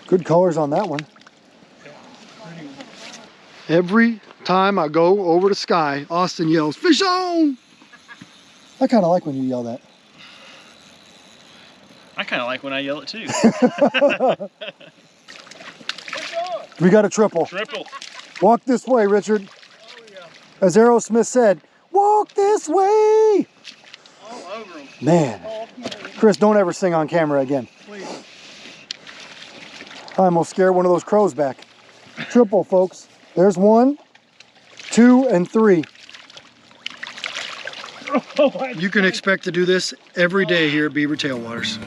Good colors on that one. Every time I go over to Sky, Austin yells, "Fish on!" I kind of like when you yell that. I kind of like when I yell it too. We got a triple. Triple. Walk this way, Richard. Oh, yeah. As Aerosmith said, walk this way. All over them. Man. Chris, don't ever sing on camera again. Please. I almost scared one of those crows back. Triple, folks. There's 1, 2, and 3. You can expect to do this every day here at Beaver Tailwaters.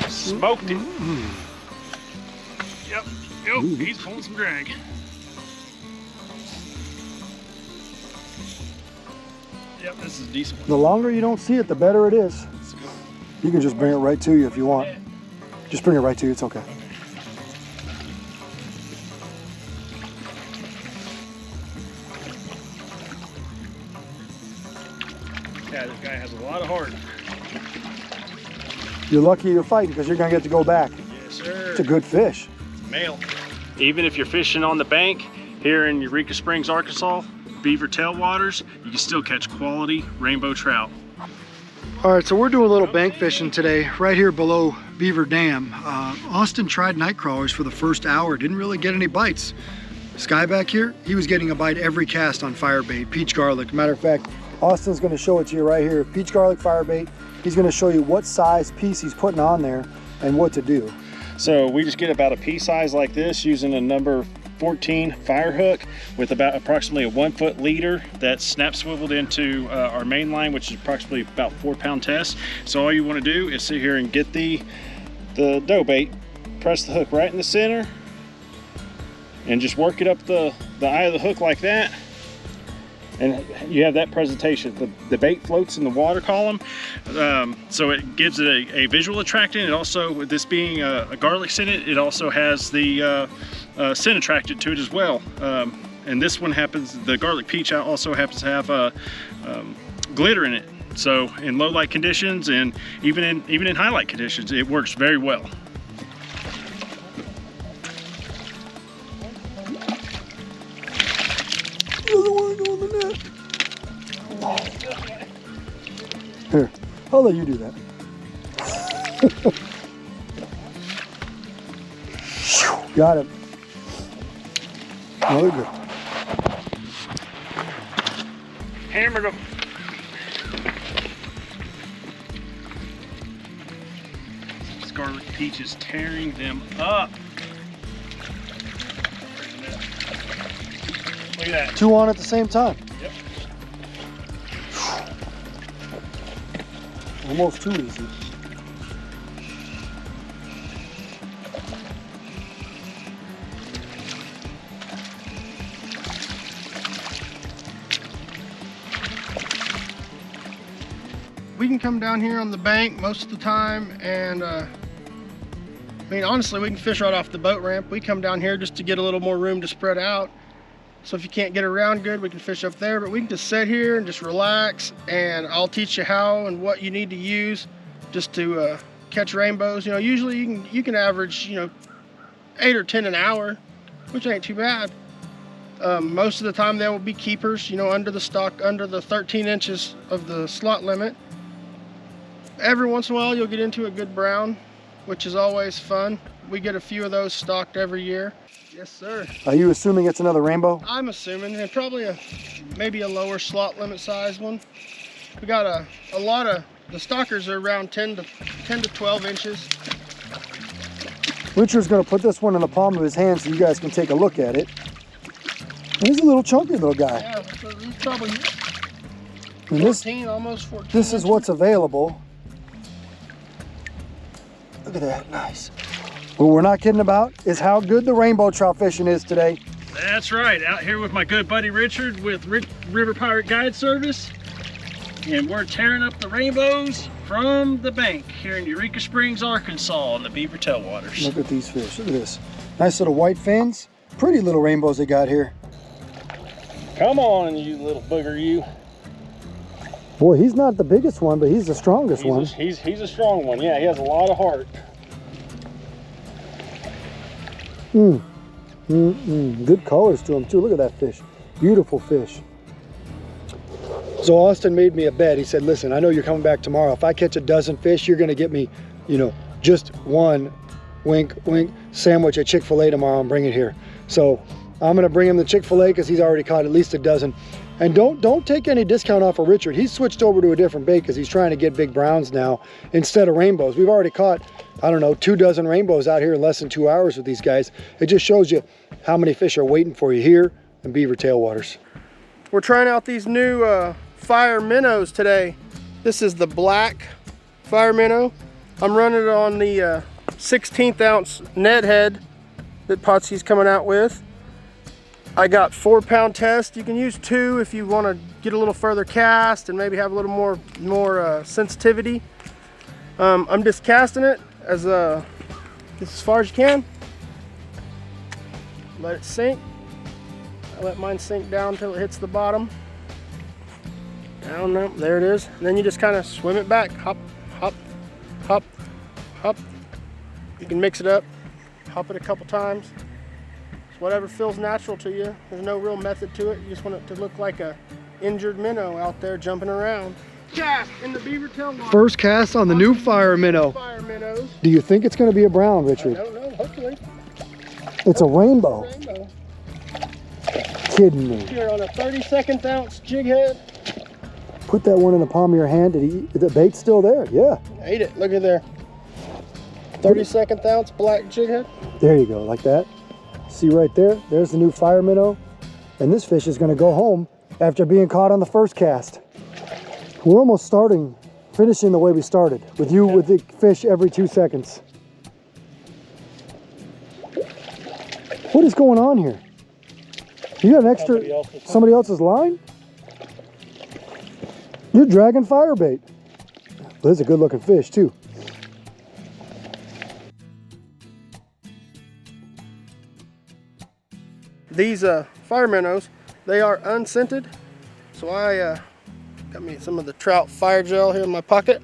Smoked it. Yep. Yo, he's pulling some drag. Yep, this is a decent one. The longer you don't see it, the better it is. You can just bring it right to you if you want. Just bring it right to you, it's okay. Yeah, this guy has a lot of heart. You're lucky you're fighting because you're gonna get to go back. Yes, sir. It's a good fish. Male. Even if you're fishing on the bank here in Eureka Springs, Arkansas, Beaver Tailwaters, you can still catch quality rainbow trout. All right, so we're doing a little bank fishing today, right here below Beaver Dam. Austin tried night crawlers for the first hour, didn't really get any bites. Sky back here, he was getting a bite every cast on firebait, peach garlic. Matter of fact, Austin's gonna show it to you right here. Peach garlic firebait. He's gonna show you what size piece he's putting on there and what to do. So we just get about a pea size like this using a number 14 fire hook with about approximately a 1 foot leader that's snap swiveled into our main line, which is approximately about 4-pound test. So all you want to do is sit here and get the dough bait, press the hook right in the center, and just work it up the eye of the hook like that. And you have that presentation. The bait floats in the water column, so it gives it a visual attractant. It also, with this being a garlic scented, it also has the scent attractant to it as well. And this one happens, the garlic peach also happens to have glitter in it. So in low light conditions and even in high light conditions, it works very well. Here, I'll let you do that. Got it. Another good. Hammered them. This garlic peach is tearing them up. Look at that. 2 on at the same time. Yep. Almost too easy. We can come down here on the bank most of the time, and I mean, honestly, we can fish right off the boat ramp. We come down here just to get a little more room to spread out. So if you can't get around good, we can fish up there, but we can just sit here and just relax, and I'll teach you how and what you need to use just to catch rainbows. You know, usually you can average, you know, 8 or 10 an hour, which ain't too bad. Most of the time they will be keepers, you know, under the stock, under the 13 inches of the slot limit. Every once in a while you'll get into a good brown, which is always fun. We get a few of those stocked every year. Yes, sir. Are you assuming it's another rainbow? I'm assuming, and probably maybe a lower slot limit size one. We got a lot of, the stockers are around 10 to 12 inches. Richard's gonna put this one in the palm of his hand so you guys can take a look at it. He's a little chunky little guy. Yeah, so he's probably And 14, almost 14 This is inches. what's available. Look at that, nice. What we're not kidding about is how good the rainbow trout fishing is today. That's right, out here with my good buddy Richard with River Pirate Guide Service, and we're tearing up the rainbows from the bank here in Eureka Springs, Arkansas on the Beaver Tailwaters. Look at these fish, look at this. Nice little white fins. Pretty little rainbows they got here. Come on, you little booger, you. Boy, he's not the biggest one, but he's the strongest one. He's a strong one. Yeah, he has a lot of heart. Good colors to him too. Look at that fish. Beautiful fish. So Austin made me a bet. He said, listen, I know you're coming back tomorrow. If I catch a dozen fish, you're gonna get me, you know, just one wink sandwich at Chick-fil-A tomorrow and bring it here. So I'm gonna bring him the Chick-fil-A because he's already caught at least a dozen. And don't take any discount off of Richard. He's switched over to a different bait because he's trying to get big browns now instead of rainbows. We've already caught, I don't know, 24 rainbows out here in less than 2 hours with these guys. It just shows you how many fish are waiting for you here in Beaver Tailwaters. We're trying out these new fire minnows today. This is the black fire minnow. I'm running it on the 16th ounce Ned head that Pautzke's coming out with. I got 4-pound test. You can use 2 if you want to get a little further cast and maybe have a little more sensitivity. I'm just casting it as far as you can. Let it sink. I let mine sink down until it hits the bottom. Down, there it is. And then you just kind of swim it back. Hop, hop, hop, hop. You can mix it up. Hop it a couple times. Whatever feels natural to you. There's no real method to it. You just want it to look like a injured minnow out there jumping around. Cast in the Beaver Tailwaters. First cast on the new fire minnow. Fire minnows. Do you think it's going to be a brown, Richard? I don't know, hopefully. It's a rainbow. Rainbow. Kidding me. Here on a 32nd ounce jig head. Put that one in the palm of your hand. The bait's still there. Yeah. Ate it. Look at there. 32nd ounce black jig head. There you go, like that. See right there? There's the new fire minnow. And this fish is going to go home after being caught on the first cast. We're almost finishing the way we started, with you with the fish every 2 seconds. What is going on here? You got an extra, somebody else's line? You're dragging fire bait. Well, that's a good looking fish too. These fire minnows, they are unscented. So I got me some of the Trout fire gel here in my pocket.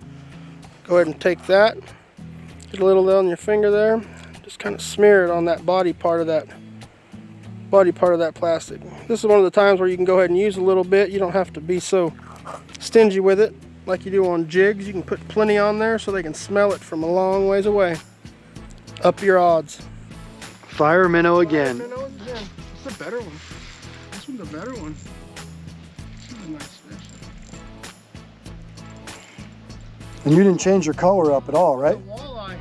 Go ahead and take that. Get a little on your finger there. Just kind of smear it on that body part of that plastic. This is one of the times where you can go ahead and use a little bit. You don't have to be so stingy with it like you do on jigs. You can put plenty on there so they can smell it from a long ways away. Up your odds. Fire minnow again. Fire minnow again. It's a better one. This one's a better one. This is a nice fish. And you didn't change your color up at all, right? It's a walleye.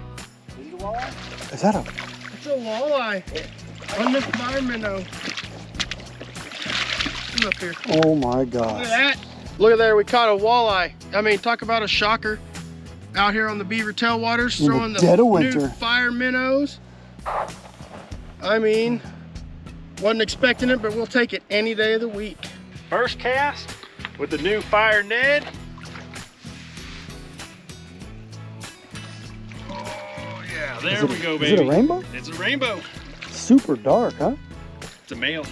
Is it a walleye? Is that a... It's a walleye on this fire minnow. Come up here. Oh my Look gosh. at that. Look at there, we caught a walleye. I mean, talk about a shocker. Out here on the Beaver Tailwaters, In the throwing the dead of new winter. fire minnows. I mean, wasn't expecting it, but we'll take it any day of the week. First cast with the new fire Ned. Oh yeah, there we go, baby. Is it a rainbow? It's a rainbow. Super dark, huh? It's a male.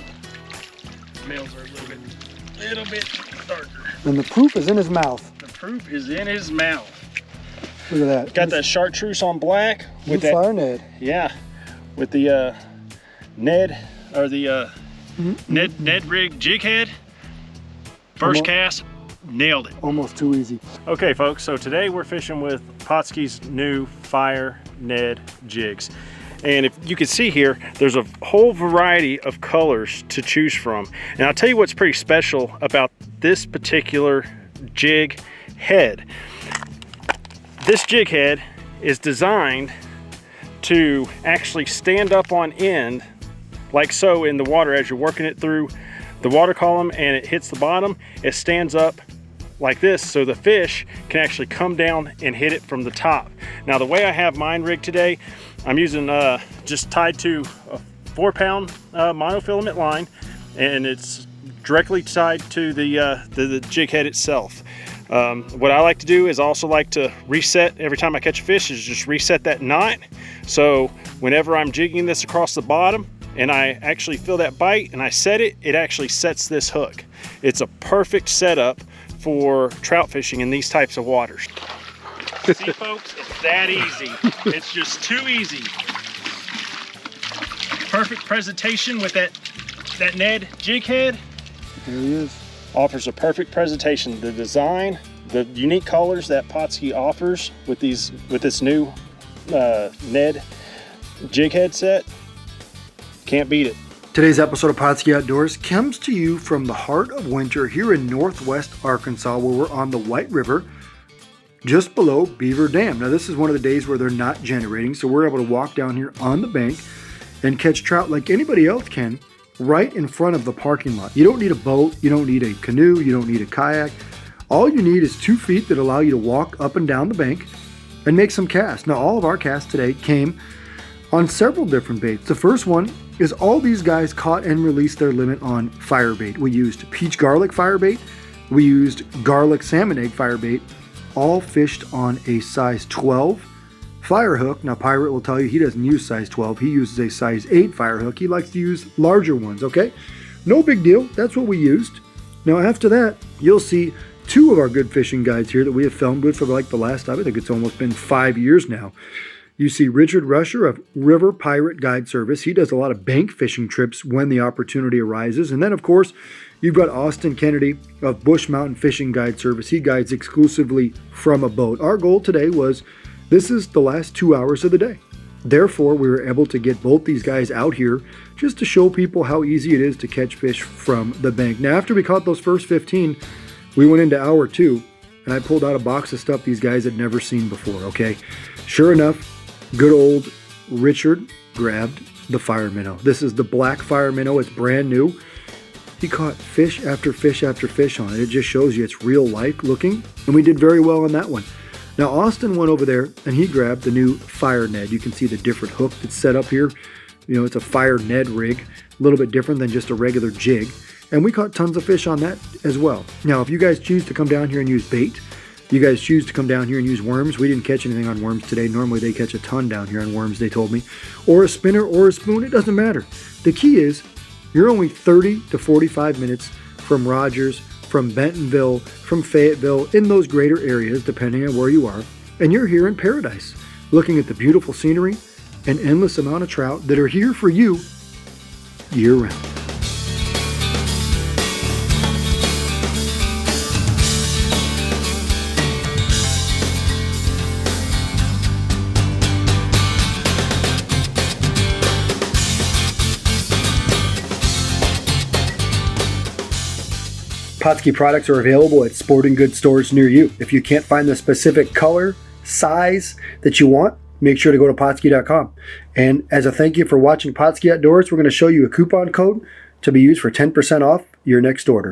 Males are a little bit darker. And the proof is in his mouth. The proof is in his mouth. Look at that. Got that chartreuse on black New with that fire Ned. Yeah, with the Ned or the Ned rig jig head. First cast, nailed it. Almost too easy. Okay, folks. So today we're fishing with Pautzke's new fire Ned jigs, and if you can see here, there's a whole variety of colors to choose from. And I'll tell you what's pretty special about this particular jig head. This jig head is designed to actually stand up on end like so in the water. As you're working it through the water column and it hits the bottom, it stands up like this so the fish can actually come down and hit it from the top. Now the way I have mine rigged today, I'm using just tied to a 4-pound monofilament line, and it's directly tied to the jig head itself. What I like to do is also like to reset every time I catch a fish, is just reset that knot. So whenever I'm jigging this across the bottom, and I actually feel that bite and I set it, it actually sets this hook. It's a perfect setup for trout fishing in these types of waters. See folks, it's that easy. It's just too easy. Perfect presentation with that Ned jig head. There he is. Offers a perfect presentation. The design, the unique colors that Pautzke offers with this new Ned jig head set, can't beat it. Today's episode of Pautzke Outdoors comes to you from the heart of winter here in northwest Arkansas, where we're on the White River, just below Beaver Dam. Now this is one of the days where they're not generating, so we're able to walk down here on the bank and catch trout like anybody else can right in front of the parking lot. You don't need a boat, you don't need a canoe, you don't need a kayak. All you need is 2 feet that allow you to walk up and down the bank and make some casts. Now all of our casts today came on several different baits. The first one is all these guys caught and released their limit on fire bait. We used peach garlic fire bait, we used garlic salmon egg fire bait, all fished on a size 12 fire hook. Now Pirate will tell you he doesn't use size 12, he uses a size 8 fire hook. He likes to use larger ones, okay? No big deal, that's what we used. Now after that, you'll see 2 of our good fishing guides here that we have filmed with for like the last, I think it's almost been 5 years now. You see Richard Rusher of River Pirate Guide Service. He does a lot of bank fishing trips when the opportunity arises. And then of course, you've got Austin Kennedy of Bush Mountain Fishing Guide Service. He guides exclusively from a boat. Our goal today was, this is the last 2 hours of the day. Therefore, we were able to get both these guys out here just to show people how easy it is to catch fish from the bank. Now, after we caught those first 15, we went into hour 2, and I pulled out a box of stuff these guys had never seen before, okay? Sure enough, good old Richard grabbed the fire minnow. This is the black fire minnow. It's brand new. He caught fish after fish after fish on it. It just shows you it's real life looking, and we did very well on that one. Now Austin went over there and he grabbed the new fire Ned. You can see the different hook that's set up here. You know, it's a fire Ned rig, a little bit different than just a regular jig. And we caught tons of fish on that as well. Now, if you guys choose to come down here and use bait, you guys choose to come down here and use worms. We didn't catch anything on worms today. Normally they catch a ton down here on worms, they told me. Or a spinner or a spoon, it doesn't matter. The key is you're only 30 to 45 minutes from Rogers, from Bentonville, from Fayetteville, in those greater areas, depending on where you are. And you're here in paradise, looking at the beautiful scenery and endless amount of trout that are here for you year-round. Pautzke products are available at sporting goods stores near you. If you can't find the specific color, size that you want, make sure to go to Pautzke.com. And as a thank you for watching Pautzke Outdoors, we're going to show you a coupon code to be used for 10% off your next order.